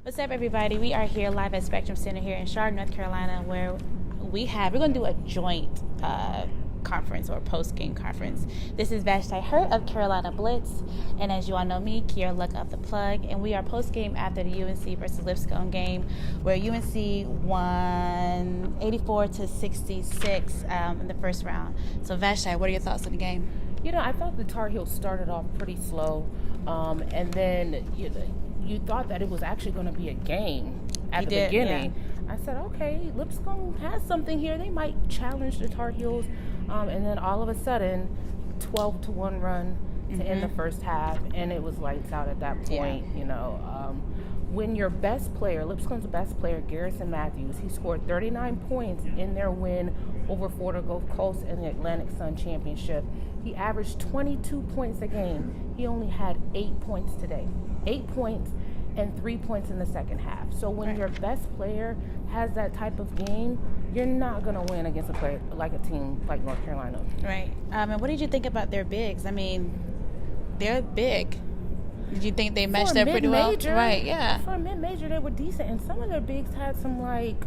What's up, everybody? We are here live at Spectrum Center here in Charlotte, North Carolina, where we're going to do a joint conference or post-game conference. This is Vashti of Carolina Blitz, and as you all know me, Quierra of the Plug, and we are post-game after the UNC versus Lipscomb game, where UNC won 84-66 in the first round. So Vashti, what are your thoughts on the game? I thought the Tar Heels started off pretty slow, and then you thought that it was actually going to be a game at the beginning. Yeah. I said, okay, Lipscomb has something here. They might challenge the Tar Heels. And then all of a sudden, 12-1 run to end the first half, and it was lights out at that point. Yeah. When your best player, Lipscomb's best player, Garrison Matthews, he scored 39 points in their win over Florida Gulf Coast in the Atlantic Sun Championship. He averaged 22 points a game. He only had 8 points today. 8 points and 3 points in the second half. So when your best player has that type of game, you're not going to win against a player like a team like North Carolina. Right. And what did you think about their bigs? I mean, they're big. Did you think they matched up pretty well? Right, yeah. For a mid-major, they were decent. And some of their bigs had some, went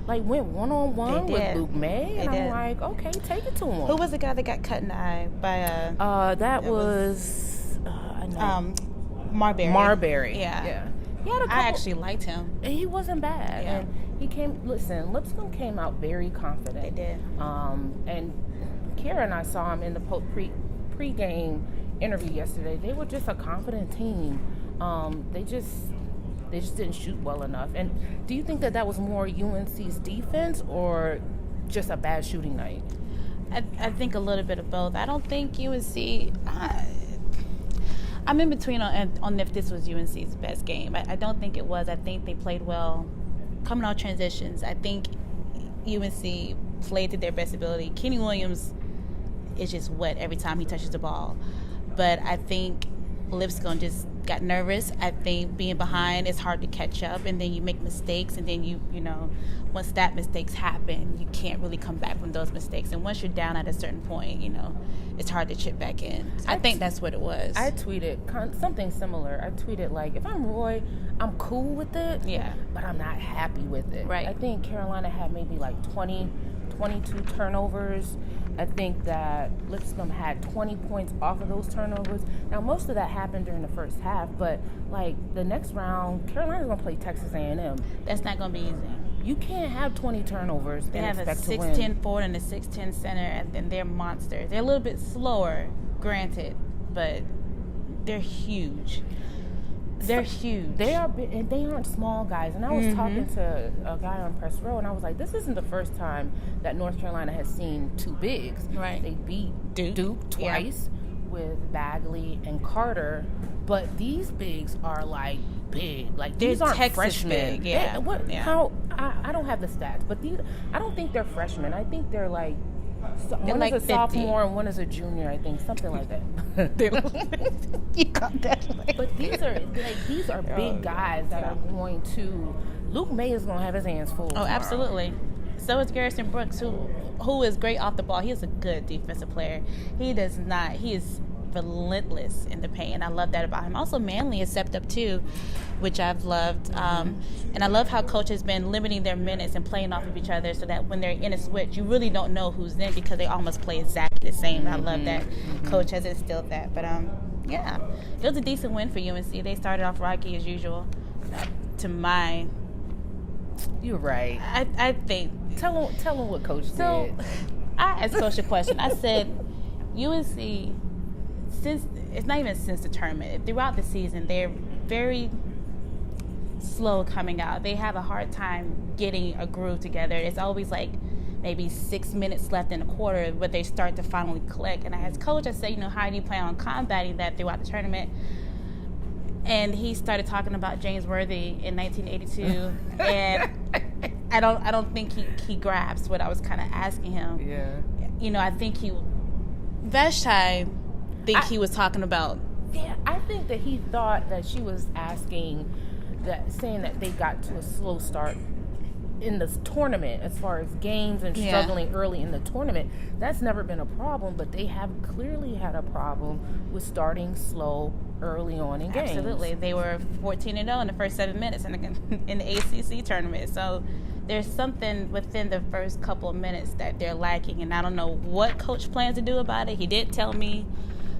one-on-one with Luke May. And I'm like, okay, take it to him. Who was the guy that got cut in the eye by... that was Marbury. Yeah. I actually liked him. He wasn't bad. Yeah. And Lipscomb came out very confident. They did. And Quierra and I saw him in the pre-game interview yesterday. They were just a confident team. They just didn't shoot well enough. And do you think that was more UNC's defense or just a bad shooting night? I think a little bit of both. I don't think UNC... I'm in between on if this was UNC's best game. I don't think it was. I think they played well coming off transitions. I think UNC played to their best ability. Kenny Williams is just wet every time he touches the ball. But I think Lipscomb just got nervous. I think being behind, it's hard to catch up, and then you make mistakes, and then you once that mistakes happen, you can't really come back from those mistakes. And once you're down at a certain point, it's hard to chip back in. So I think that's what it was. I tweeted something similar. I tweeted, if I'm Roy, I'm cool with it, but I'm not happy with it. Right. I think Carolina had maybe 20, 22 turnovers. I think that Lipscomb had 20 points off of those turnovers. Now, most of that happened during the first half, but, the next round, Carolina's going to play Texas A&M. That's not going to be easy. You can't have 20 turnovers and expect to win. They have a 6'10" forward and a 6'10" center, and they're monsters. They're a little bit slower, granted, but they're huge. They're huge. They are, and they aren't small guys. And I was talking to a guy on press row, and I was like, "This isn't the first time that North Carolina has seen two bigs. Right? They beat Duke twice with Bagley and Carter, but these bigs are big. These aren't Texas freshmen. Big, yeah. How? I don't have the stats, but these. I don't think they're freshmen. I think they're one is a 50. sophomore and one is a junior. I think something like that. You got that. But these are big guys that are going to. Luke May is going to have his hands full. Oh, absolutely. So is Garrison Brooks, who is great off the ball. He is a good defensive player. He is relentless in the paint, and I love that about him. Also, Manley has stepped up too, which I've loved. And I love how Coach has been limiting their minutes and playing off of each other so that when they're in a switch, you really don't know who's in because they almost play exactly the same. I love that Coach has instilled that. But it was a decent win for UNC. They started off rocky as usual. You're right. I think. Tell them what Coach did. I asked Coach a question. I said, UNC, it's not even since the tournament, throughout the season, they're very slow coming out. They have a hard time getting a groove together. It's always maybe 6 minutes left in the quarter where they start to finally click. And I asked Coach, I said, how do you plan on combating that throughout the tournament? And he started talking about James Worthy in 1982, and I don't think he grasps what I was kind of asking him. Yeah. I think he was talking about. Yeah, I think that he thought that she was saying that they got to a slow start in this tournament, as far as games and struggling early in the tournament, that's never been a problem, but they have clearly had a problem with starting slow early on in games. Absolutely. They were 14-0 in the first 7 minutes in the ACC tournament. So there's something within the first couple of minutes that they're lacking, and I don't know what coach plans to do about it. He did tell me.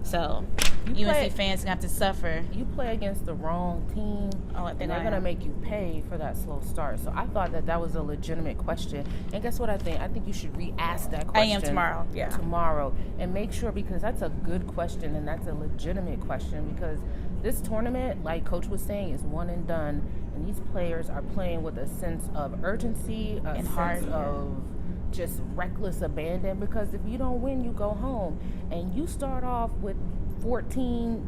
So UNC fans have to suffer. You play against the wrong team, and they're going to make you pay for that slow start. So I thought that was a legitimate question. And guess what I think? I think you should re-ask that question. I am tomorrow. Yeah. Tomorrow. And make sure, because that's a good question and that's a legitimate question, because this tournament, like Coach was saying, is one and done. And these players are playing with a sense of urgency, a sense of just reckless abandon, because if you don't win, you go home. And you start off with 14,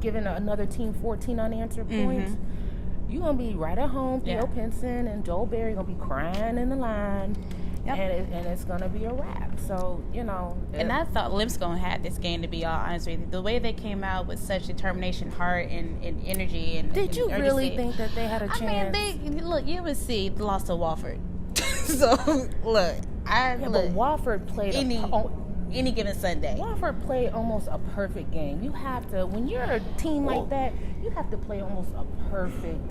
giving another team 14 unanswered points, you're going to be right at home. Theo Pinson and Joel Berry going to be crying in the line, and it's going to be a wrap. So, And I thought Lipscomb had this game, to be all honest with you. The way they came out with such determination, heart, and energy. Did you really think that they had a chance? I mean, look, UNC lost to Wofford. So, look, but Wofford played any given Sunday. Wofford played almost a perfect game. You have to, when you're a team like that, you have to play almost a perfect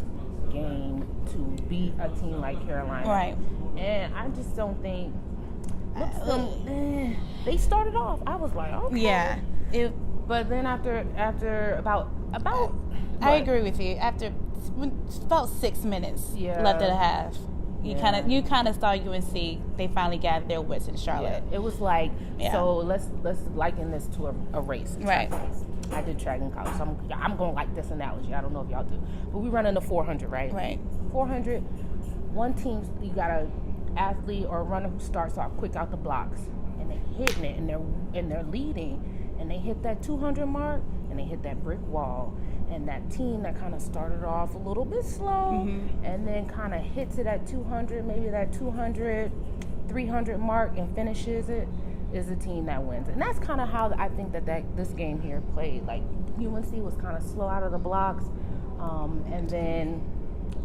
game to beat a team like Carolina. Right. And I just don't think they started off. I was like, okay. Yeah. But then after about I agree with you. After about 6 minutes left of the half. You kind of saw UNC. They finally got their wits in Charlotte. Yeah. It was like, so let's liken this to a race. Right. I did track in college, so I'm going to like this analogy. I don't know if y'all do, but we run in the 400, right? Right. 400. One team, you got a athlete or a runner who starts off quick out the blocks, and they're hitting it, and they're leading, and they hit that 200 mark, and they hit that brick wall. And that team that kind of started off a little bit slow and then kind of hits it at 200, maybe that 200, 300 mark and finishes it, is the team that wins. And that's kind of how I think that this game here played. Like, UNC was kind of slow out of the blocks, and then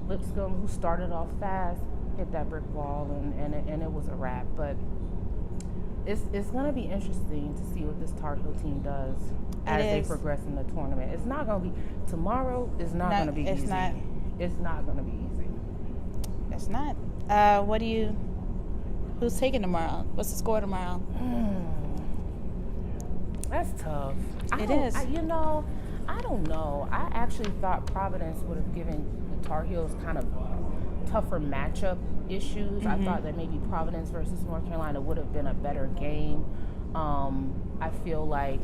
Lipscomb, who started off fast, hit that brick wall, and it was a wrap. But it's going to be interesting to see what this Tar Heel team does as they progress in the tournament. It's not going to be tomorrow. It's not going to be easy. It's not going to be easy. It's not. Who's taking tomorrow? What's the score tomorrow? That's tough. It is. I don't know. I actually thought Providence would have given the Tar Heels kind of tougher matchup issues. I thought that maybe Providence versus North Carolina would have been a better game. I feel like,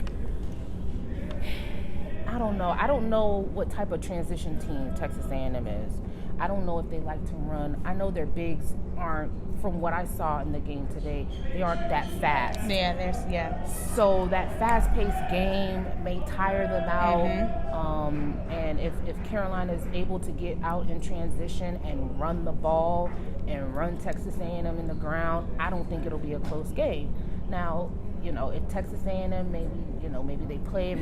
I don't know. I don't know what type of transition team Texas A&M is. I don't know if they like to run. I know their bigs aren't, from what I saw in the game today, they aren't that fast. So that fast-paced game may tire them out. And if Carolina is able to get out in transition and run the ball and run Texas A&M in the ground, I don't think it'll be a close game. Now, if Texas A&M maybe they play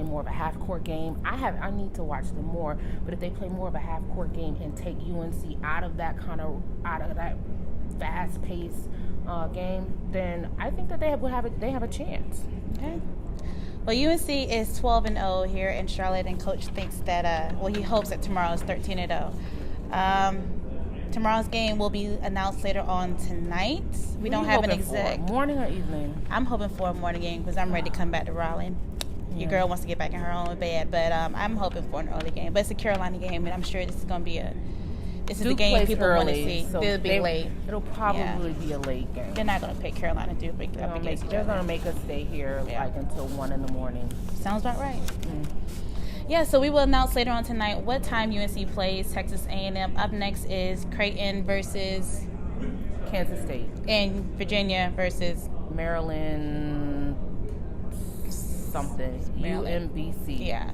more of a half-court game. I need to watch them more, but if they play more of a half-court game and take UNC out of that fast-paced game, then I think that they have a chance. Okay. Well, UNC is 12-0 here in Charlotte, and Coach thinks that he hopes that tomorrow is 13-0. Tomorrow's game will be announced later on tonight. We don't have an exact morning or evening. I'm hoping for a morning game because I'm ready to come back to Raleigh. Your girl wants to get back in her own bed, but I'm hoping for an early game. But it's a Carolina game, and I'm sure this is going to be this is the game people want to see. So it'll be late. It'll probably be a late game. They're not going to pick Carolina Duke. They're going to make us stay here until 1 in the morning. Sounds about right. Yeah, so we will announce later on tonight what time UNC plays Texas A&M. Up next is Creighton versus Kansas State. And Virginia versus Maryland something. UMBC. Yeah.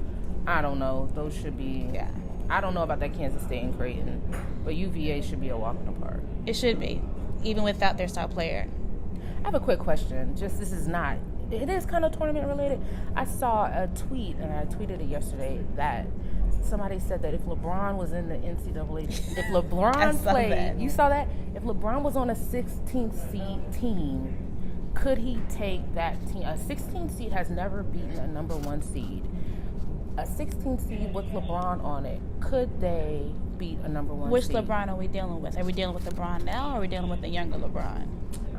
I don't know. Those should be. Yeah. I don't know about that Kansas State and Creighton, but UVA should be a walk in the park. It should be, even without their star player. I have a quick question. It is kind of tournament related. I saw a tweet, and I tweeted it yesterday, that somebody said that if LeBron was in the NCAA, if LeBron played, that. You saw that? If LeBron was on a 16th seed team, could he take that team? A 16th seed has never beaten a number 1 seed. A 16th seed with LeBron on it, could they beat a number 1 Which seed? LeBron are we dealing with? Are we dealing with LeBron now, or are we dealing with the younger LeBron?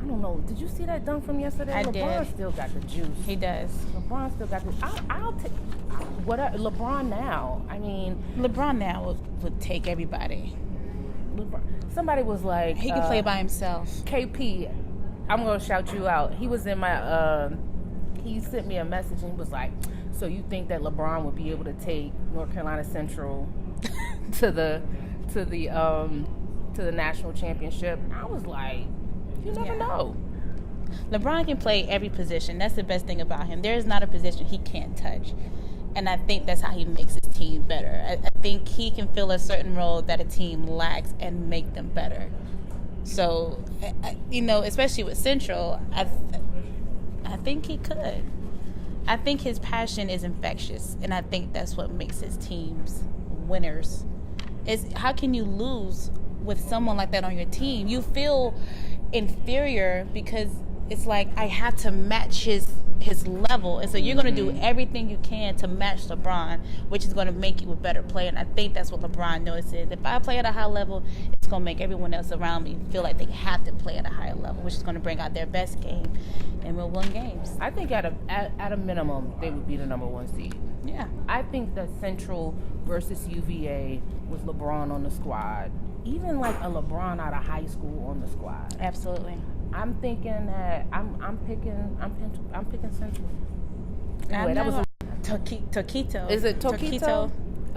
I don't know. Did you see that dunk from yesterday? LeBron still got the juice. He does. LeBron still got the. I'll take LeBron now. I mean, LeBron now would take everybody. LeBron. Somebody was like, he can play by himself. KP, I'm gonna shout you out. He was in my. He sent me a message and he was like, "So you think that LeBron would be able to take North Carolina Central to the national championship?" I was like, "You never know." LeBron can play every position. That's the best thing about him. There is not a position he can't touch. And I think that's how he makes his team better. I think he can fill a certain role that a team lacks and make them better. So, especially with Central, I think he could. I think his passion is infectious, and I think that's what makes his teams winners. Is how can you lose with someone like that on your team? You feel inferior because it's like, I have to match his level, and so you're going to do everything you can to match LeBron, which is going to make you a better player. And I think that's what LeBron notices. If I play at a high level, it's going to make everyone else around me feel like they have to play at a higher level, which is going to bring out their best game, and we'll win games. I think at a minimum, they would be the number 1 seed. Yeah. I think that Central versus UVA with LeBron on the squad, even like a LeBron out of high school on the squad. Absolutely. I'm thinking that I'm picking Central. Anyway, that was Toquito. Is it Toquito?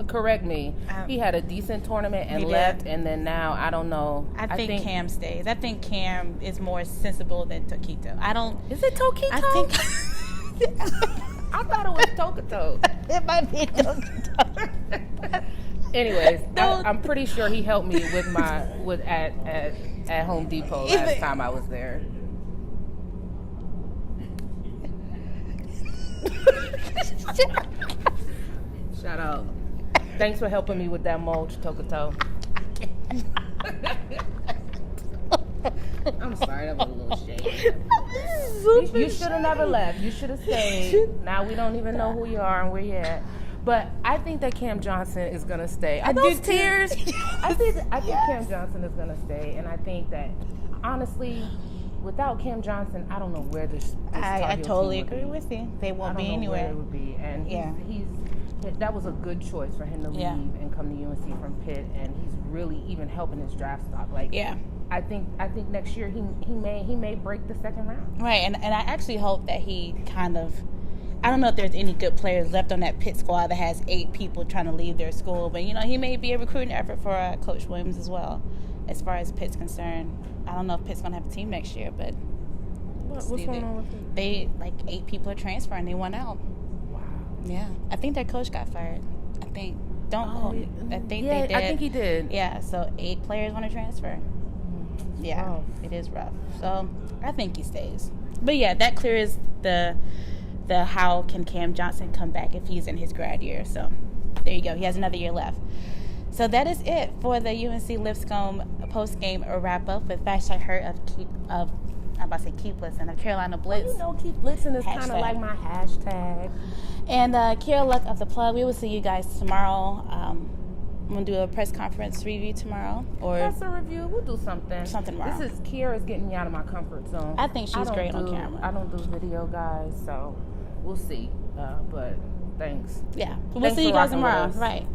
Correct me. He had a decent tournament and left, and then now I don't know. I think Cam stays. I think Cam is more sensible than Toquito. Is it Toquito? I think. I thought it was Toquito. It might be Toquito. Anyways, I'm pretty sure he helped me with at Home Depot last time I was there. Shout out. Thanks for helping me with that mulch, Tokuto. I'm sorry, that was a little shady. You should have never left. You should have stayed. Now we don't even know who you are and where you're at. But I think that Cam Johnson is going to stay. Are those tears? I think Cam Johnson is going to stay. And I think that, honestly, without Cam Johnson, I don't know where this I totally agree with you. They won't be anywhere. I don't know where it would be. And that was a good choice for him to leave and come to UNC from Pitt. And he's really even helping his draft stock. I think next year he may break the second round. Right, and I actually hope that he kind of, I don't know if there's any good players left on that Pitt squad that has 8 people trying to leave their school, but he may be a recruiting effort for Coach Williams as well, as far as Pitt's concerned. I don't know if Pitt's gonna have a team next year, but what's going on with it? They 8 people are transferring. They won out. Wow. Yeah, I think their coach got fired. I think. Don't quote me. I think they did. I think he did. Yeah. So 8 players want to transfer. Yeah, rough. It is rough. So I think he stays. But yeah, that clears the how can Cam Johnson come back if he's in his grad year. So there you go. He has another year left. So that is it for the UNC Lipscomb post-game wrap-up with Vashti Hurt of Keep Blitzing of Carolina Blitz. Keep Blitzing is kind of like my hashtag. And Kiera Luck of The Plug. We will see you guys tomorrow. I'm going to do a press conference review tomorrow. Or press a review. We'll do something. Something tomorrow. Kiera's getting me out of my comfort zone. I think she's great on camera. I don't do video, guys, so we'll see. But thanks. Yeah. We'll see you guys tomorrow. Right.